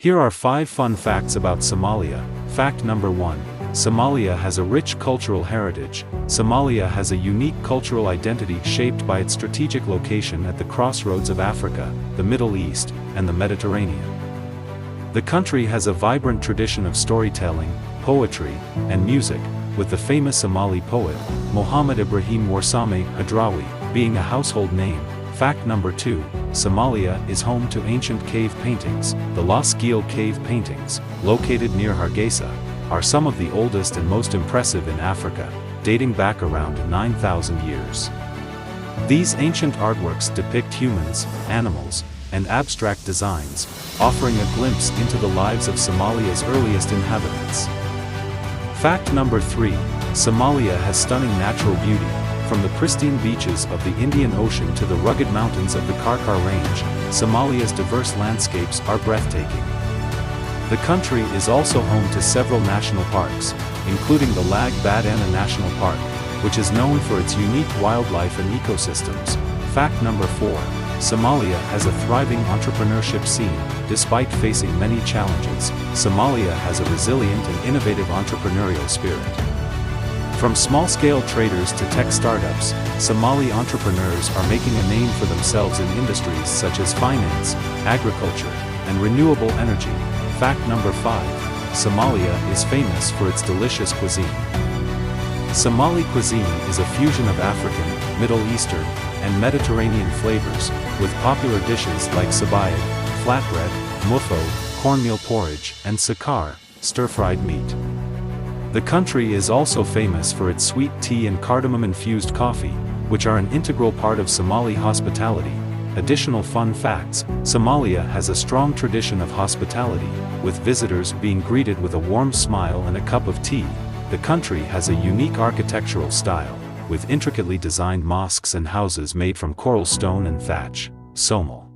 Here are 5 fun facts about Somalia. Fact number 1. Somalia has a rich cultural heritage. Somalia has a unique cultural identity shaped by its strategic location at the crossroads of Africa, the Middle East, and the Mediterranean. The country has a vibrant tradition of storytelling, poetry, and music, with the famous Somali poet, Mohamed Ibrahim Warsame Hadraawi, being a household name. Fact number 2. Somalia is home to ancient cave paintings. The Laas Geel cave paintings, located near Hargeisa, are some of the oldest and most impressive in Africa, dating back around 9,000 years. These ancient artworks depict humans, animals, and abstract designs, offering a glimpse into the lives of Somalia's earliest inhabitants. Fact number 3. Somalia has stunning natural beauty. From the pristine beaches of the Indian Ocean to the rugged mountains of the Karkaar range, Somalia's diverse landscapes are breathtaking. The country is also home to several national parks, including the Lag Badana National Park, which is known for its unique wildlife and ecosystems. Fact number 4. Somalia has a thriving entrepreneurship scene. Despite facing many challenges, Somalia has a resilient and innovative entrepreneurial spirit. From small-scale traders to tech startups, Somali entrepreneurs are making a name for themselves in industries such as finance, agriculture, and renewable energy. Fact number 5. Somalia is famous for its delicious cuisine. Somali cuisine is a fusion of African, Middle Eastern, and Mediterranean flavors, with popular dishes like sabayad, flatbread, muffo, cornmeal porridge, and sakar, stir-fried meat. The country is also famous for its sweet tea and cardamom-infused coffee, which are an integral part of Somali hospitality. Additional fun facts: Somalia has a strong tradition of hospitality, with visitors being greeted with a warm smile and a cup of tea. The country has a unique architectural style, with intricately designed mosques and houses made from coral stone and thatch. Somali